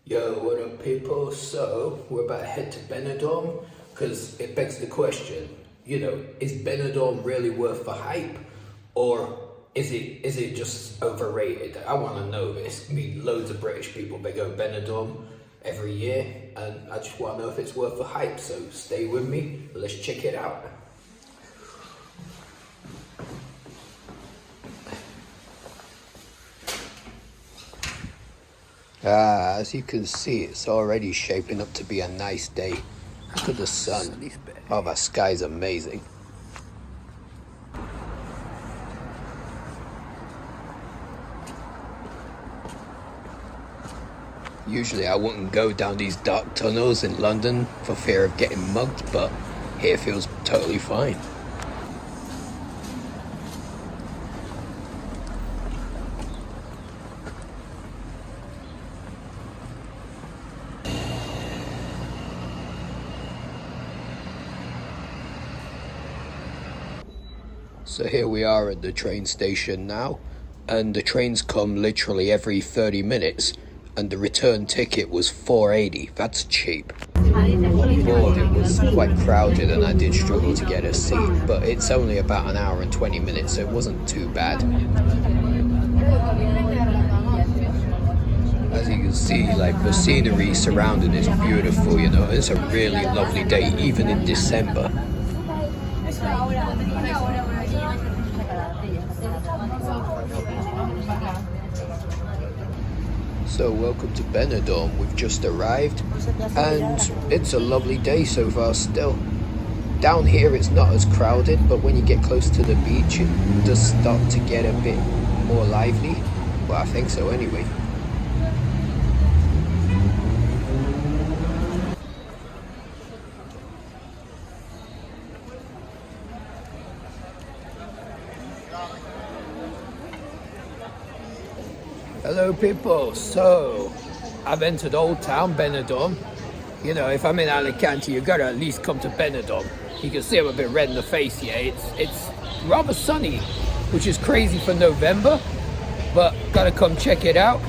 Yo, what up, people? So, we're about to head to Benidorm because it begs the question, is Benidorm really worth the hype, or is it just overrated? I want to know this. I mean, loads of British people, they go Benidorm every year, and I just want to know if it's worth the hype. So, stay with me. Let's check it out. As you can see, it's already shaping up to be a nice day. Look at the sun. Oh, that sky's amazing. Usually I wouldn't go down these dark tunnels in London for fear of getting mugged, but here feels totally fine. So here we are at the train station now, and the trains come literally every 30 minutes, and the return ticket was £4.80. That's cheap. On board it was quite crowded and I did struggle to get a seat, but it's only about an hour and 20 minutes, so it wasn't too bad. As you can see, like, the scenery surrounding is beautiful, it's a really lovely day, even in December. So welcome to Benidorm. We've just arrived and it's a lovely day so far still. Down here it's not as crowded, but when you get close to the beach it does start to get a bit more lively. Well, I think so anyway. Hello people, so I've entered Old Town Benidorm. If I'm in Alicante, you gotta at least come to Benidorm. You can see I'm a bit red in the face here. It's rather sunny, which is crazy for November, but gotta come check it out.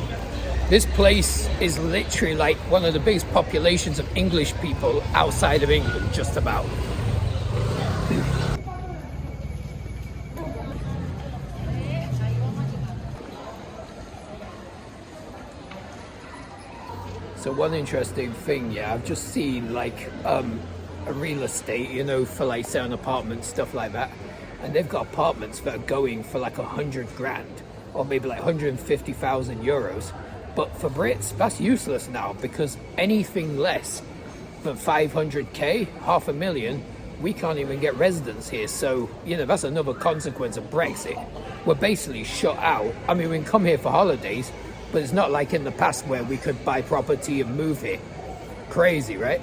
This place is literally like one of the biggest populations of English people outside of England, just about. So one interesting thing, I've just seen like a real estate, for like selling apartments, stuff like that. And they've got apartments that are going for like 100 grand or maybe like 150,000 euros. But for Brits, that's useless now, because anything less than 500k, half a million, we can't even get residence here. So, that's another consequence of Brexit. We're basically shut out. I mean, we can come here for holidays, but it's not like in the past where we could buy property and move here. Crazy, right?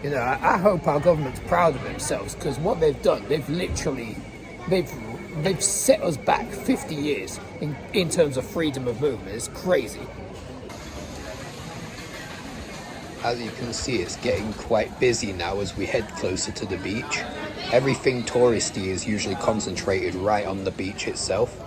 I hope our government's proud of themselves, because what they've done, they've set us back 50 years in terms of freedom of movement. It's crazy. As you can see, it's getting quite busy now as we head closer to the beach. Everything touristy is usually concentrated right on the beach itself.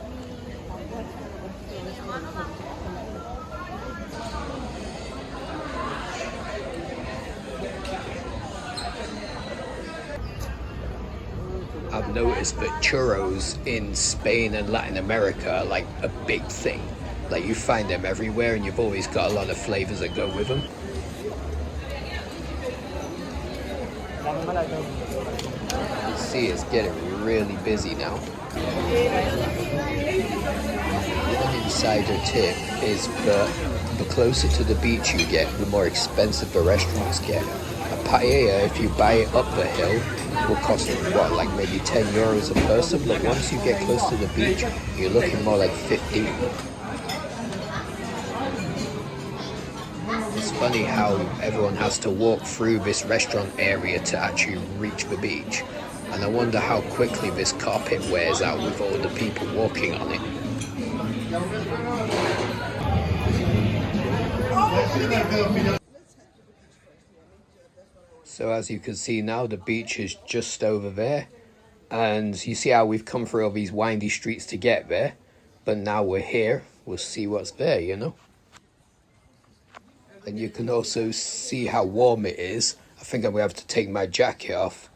I've noticed that churros in Spain and Latin America are like a big thing. Like, you find them everywhere and you've always got a lot of flavors that go with them. You see, it's getting really busy now. One insider tip is that the closer to the beach you get, the more expensive the restaurants get. A paella, if you buy it up the hill, will cost like maybe 10 euros a person, but once you get close to the beach, you're looking more like 50. It's funny how everyone has to walk through this restaurant area to actually reach the beach, and I wonder how quickly this carpet wears out with all the people walking on it. So as you can see now, the beach is just over there, and you see how we've come through all these windy streets to get there, but now we're here, we'll see what's there, And you can also see how warm it is. I think I'm gonna have to take my jacket off.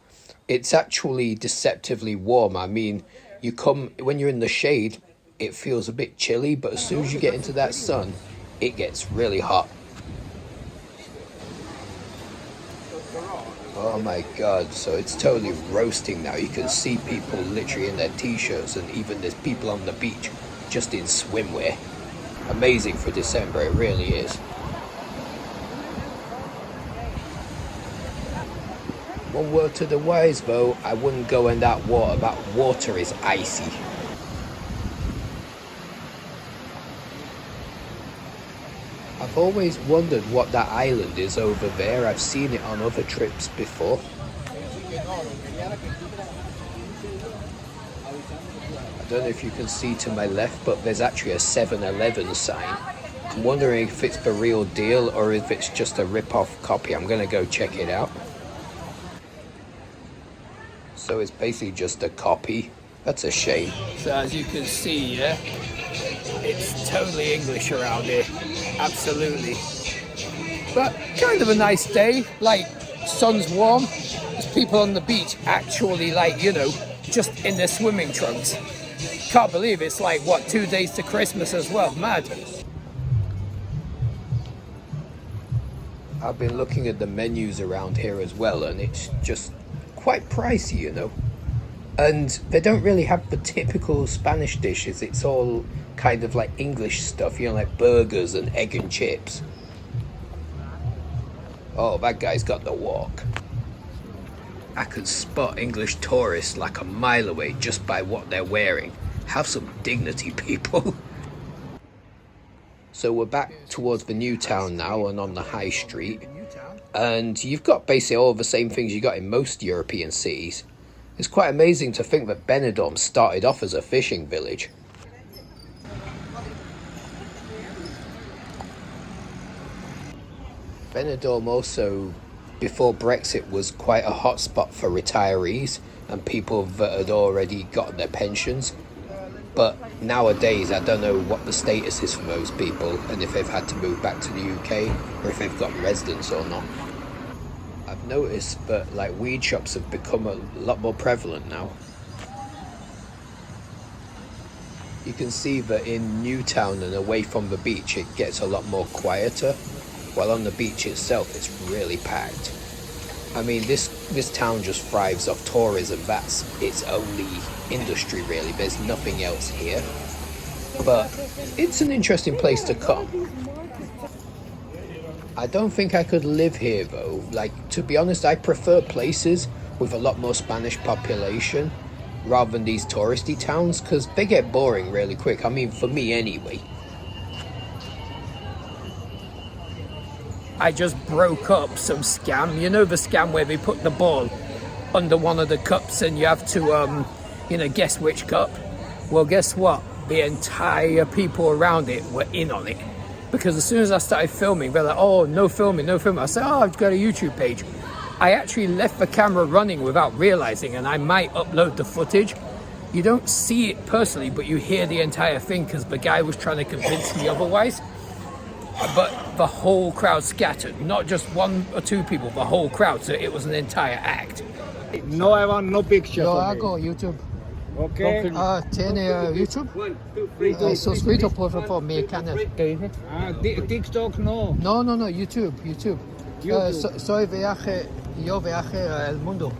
It's actually deceptively warm. I mean, when you're in the shade, it feels a bit chilly, but as soon as you get into that sun, it gets really hot. Oh my god, so it's totally roasting now. You can see people literally in their t-shirts, and even there's people on the beach just in swimwear. Amazing for December, it really is. One word to the wise though, I wouldn't go in that water. That water is icy. I've always wondered what that island is over there. I've seen it on other trips before. I don't know if you can see to my left, but there's actually a 7-Eleven sign. I'm wondering if it's the real deal or if it's just a rip-off copy. I'm gonna go check it out. So it's basically just a copy. That's a shame. So as you can see, yeah, it's totally English around here. Absolutely. But kind of a nice day. Like, sun's warm. There's people on the beach actually, like, you know, just in their swimming trunks. Can't believe it's like, what, 2 days to Christmas as well. Mad. I've been looking at the menus around here as well, and it's just quite pricey, you know. And they don't really have the typical Spanish dishes. It's all kind of like English stuff, you know, like burgers and egg and chips. Oh, that guy's got the walk. I could spot English tourists like a mile away just by what they're wearing. Have some dignity, people. So we're back towards the new town now and on the high street. And you've got basically all the same things you got in most European cities. It's quite amazing to think that Benidorm started off as a fishing village. Benidorm also, before Brexit, was quite a hot spot for retirees and people that had already got their pensions. But nowadays, I don't know what the status is for those people and if they've had to move back to the UK or if they've got residence or not. I've noticed that like weed shops have become a lot more prevalent now. You can see that in Newtown and away from the beach it gets a lot more quieter, while on the beach itself it's really packed. I mean, this town just thrives off tourism. That's its only industry really. There's nothing else here, but it's an interesting place to come. I don't think I could live here though. Like, to be honest, I prefer places with a lot more Spanish population rather than these touristy towns, because they get boring really quick. I mean, for me anyway. I just broke up some scam. You know the scam where they put the ball under one of the cups and you have to, guess which cup? Well, guess what? The entire people around it were in on it. Because as soon as I started filming, they're like, oh, no filming, no filming. I said, oh, I've got a YouTube page. I actually left the camera running without realizing, and I might upload the footage. You don't see it personally, but you hear the entire thing because the guy was trying to convince me otherwise. But the whole crowd scattered, not just one or two people, the whole crowd. So it was an entire act. No, I want no picture. Yo hago YouTube. Okay. ¿Tiene YouTube? 1, 2, 3. Suscrito por mi canal. TikTok no. No, YouTube. YouTube. Yo viaje el mundo.